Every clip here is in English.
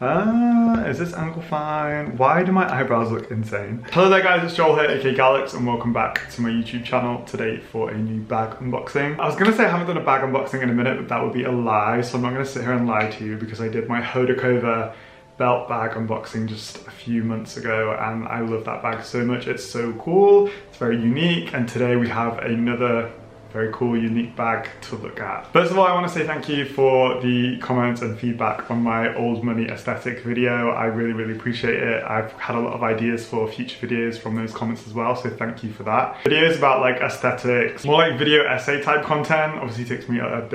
Is this angle fine? Why do my eyebrows look insane? Hello there guys, it's Joel here, aka Gallucks, and welcome back to my YouTube channel today for a new bag unboxing. I was gonna say I haven't done a bag unboxing in a minute, but that would be a lie, so I'm not gonna sit here and lie to you because I did my Hodakova belt bag unboxing just a few months ago and I love that bag so much. It's so cool, it's very unique, and today we have another very cool, unique bag to look at. First of all, I want to say thank you for the comments and feedback on my old money aesthetic video. I really appreciate it. I've had a lot of ideas for future videos from those comments as well, so thank you for that. Videos about like aesthetics, more like video essay type content, obviously takes me a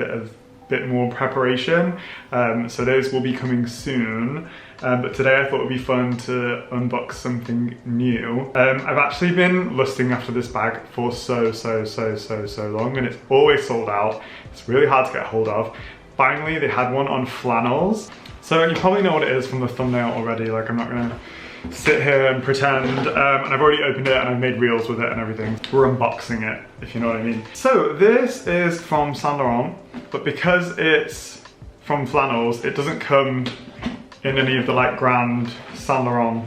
bit more preparation, so those will be coming soon. But today I thought it would be fun to unbox something new. I've actually been lusting after this bag for so long, and it's always sold out. It's really hard to get hold of. Finally, they had one on flannels. So you probably know what it is from the thumbnail already. Like, I'm not gonna sit here and pretend. And I've already opened it and I've made reels with it and everything. We're unboxing it, if you know what I mean. So this is from Saint Laurent, but because it's from flannels, it doesn't come in any of the like grand Saint Laurent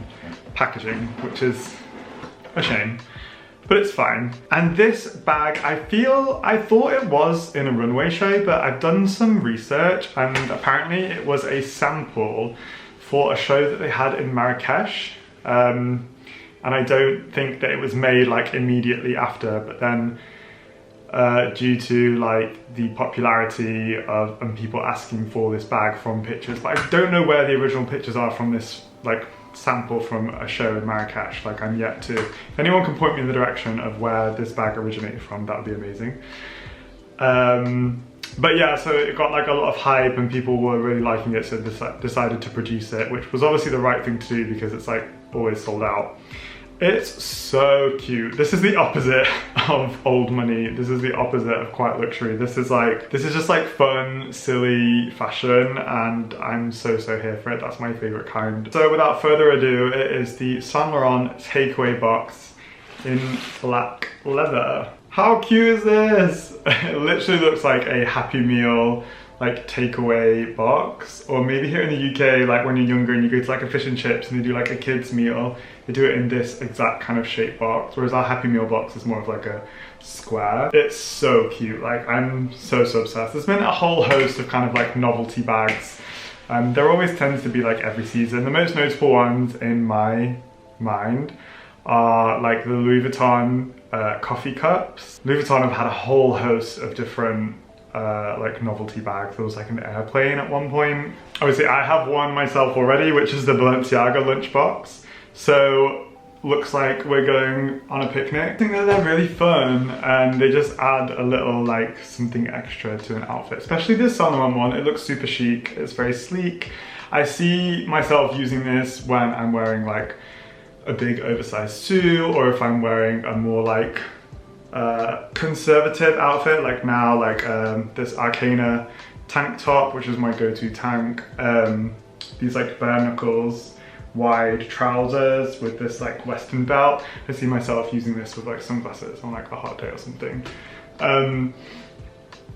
packaging, which is a shame, but it's fine. And this bag, I thought it was in a runway show, but I've done some research and apparently it was a sample for a show that they had in Marrakesh. And I don't think that it was made like immediately after, but then due to like the popularity of and people asking for this bag from pictures, but I don't know where the original pictures are from this like sample from a show in Marrakesh. Like, I'm yet to, if anyone can point me in the direction of where this bag originated from, that would be amazing. But yeah, so it got like a lot of hype and people were really liking it, so decided to produce it, which was obviously the right thing to do because it's like always sold out. It's so cute. This is the opposite of old money. This is the opposite of quiet luxury. This is just like fun, silly fashion, and I'm so here for it. That's my favorite kind. So without further ado, it is the Saint Laurent Takeaway Box in black leather. How cute is this? It literally looks like a Happy Meal like takeaway box, or maybe here in the UK, like when you're younger and you go to like a fish and chips and they do like a kids meal, they do it in this exact kind of shape box, whereas our Happy Meal box is more of like a square. It's so cute. Like, I'm so obsessed. There's been a whole host of kind of like novelty bags. There always tends to be like every season. The most notable ones in my mind are like the Louis Vuitton coffee cups. Louis Vuitton have had a whole host of different like novelty bags. There was like an airplane at one point. Obviously I have one myself already, which is the Balenciaga lunchbox. So looks like we're going on a picnic. I think that they're really fun and they just add a little like something extra to an outfit, especially this Saint Laurent one. It looks super chic, it's very sleek. I see myself using this when I'm wearing like a big oversized suit, or if I'm wearing a more like conservative outfit, like now, like this Arcana tank top, which is my go-to tank, these like bare knuckles wide trousers with this like western belt. I see myself using this with like sunglasses on like a hot day or something.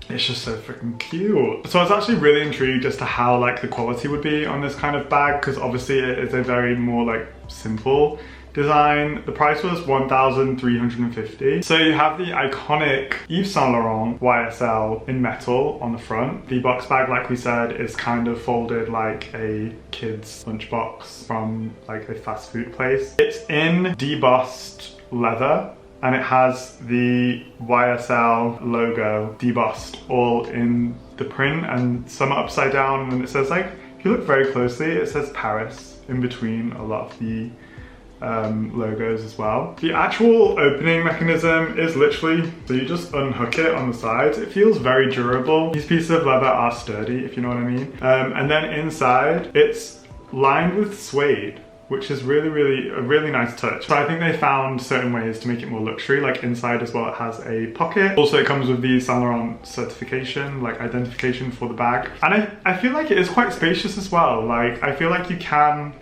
It's just so freaking cute. So I was actually really intrigued as to how like the quality would be on this kind of bag, because obviously it is a very more like simple design. The price was $1,350. So you have the iconic Yves Saint Laurent YSL in metal on the front. The box bag, like we said, is kind of folded like a kid's lunchbox from like a fast food place. It's in debossed leather and it has the YSL logo debossed all in the print, and some upside down, and then it says, like, if you look very closely, it says Paris in between a lot of the logos as well. The actual opening mechanism is literally, so you just unhook it on the sides. It feels very durable. These pieces of leather are sturdy, if you know what I mean. And then inside, it's lined with suede, which is really a really nice touch. So I think they found certain ways to make it more luxury. Like inside as well, it has a pocket. Also, it comes with the Saint Laurent certification, like identification for the bag. And I feel like it is quite spacious as well. Like, I feel like you can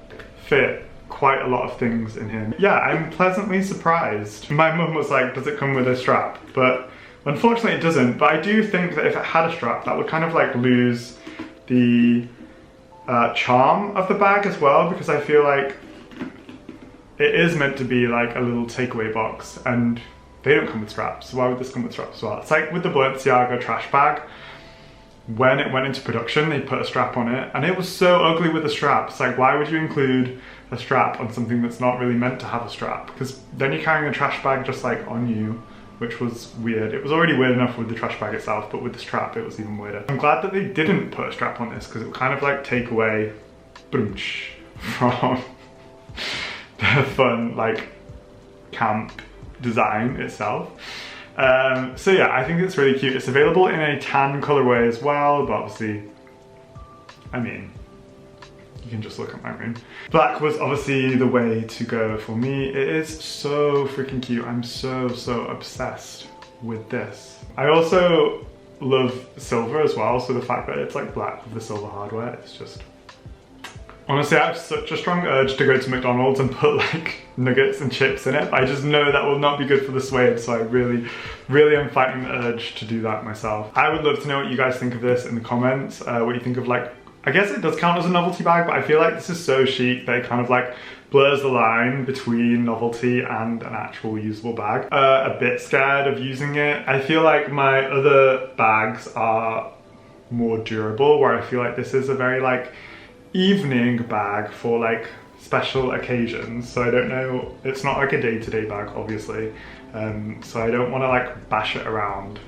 fit quite a lot of things in here. Yeah, I'm pleasantly surprised. My mum was like, does it come with a strap? But unfortunately it doesn't. But I do think that if it had a strap, that would kind of like lose the charm of the bag as well, because I feel like it is meant to be like a little takeaway box, and they don't come with straps, so why would this come with straps as well? It's like with the Balenciaga trash bag. When it went into production, they put a strap on it, and it was so ugly with the strap. It's like, why would you include a strap on something that's not really meant to have a strap? Because then you're carrying a trash bag just like on you, which was weird. It was already weird enough with the trash bag itself, but with the strap, it was even weirder. I'm glad that they didn't put a strap on this, because it would kind of like take away from the fun, like, camp design itself. So yeah, I think it's really cute. It's available in a tan colorway as well, but obviously, I mean, you can just look at my room. Black was obviously the way to go for me. It is so freaking cute. I'm so obsessed with this. I also love silver as well, so the fact that it's like black with the silver hardware, it's just... Honestly, I have such a strong urge to go to McDonald's and put like nuggets and chips in it, but I just know that will not be good for the suede, so I really am fighting the urge to do that myself. I would love to know what you guys think of this in the comments, what you think of, like, I guess it does count as a novelty bag, but I feel like this is so chic that it kind of like blurs the line between novelty and an actual usable bag. A bit scared of using it. I feel like my other bags are more durable, where I feel like this is a very like evening bag for like special occasions, so I don't know, it's not like a day-to-day bag obviously, so I don't want to like bash it around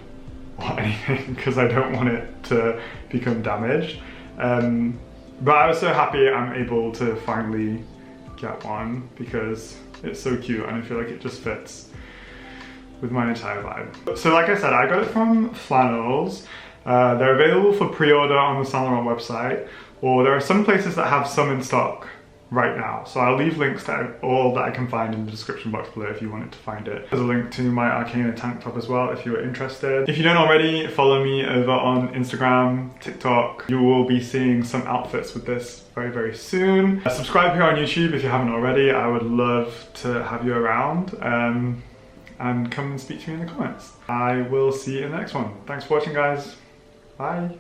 or anything, because I don't want it to become damaged, but I was so happy I'm able to finally get one, because it's so cute and I feel like it just fits with my entire vibe. So like I said, I got it from Flannels. They're available for pre-order on the Saint Laurent website, or there are some places that have some in stock right now. So I'll leave links to all that I can find in the description box below if you wanted to find it. There's a link to my Arcana tank top as well if you are interested. If you don't already, follow me over on Instagram, TikTok. You will be seeing some outfits with this very soon. Subscribe here on YouTube if you haven't already. I would love to have you around. And come and speak to me in the comments. I will see you in the next one. Thanks for watching, guys. Bye.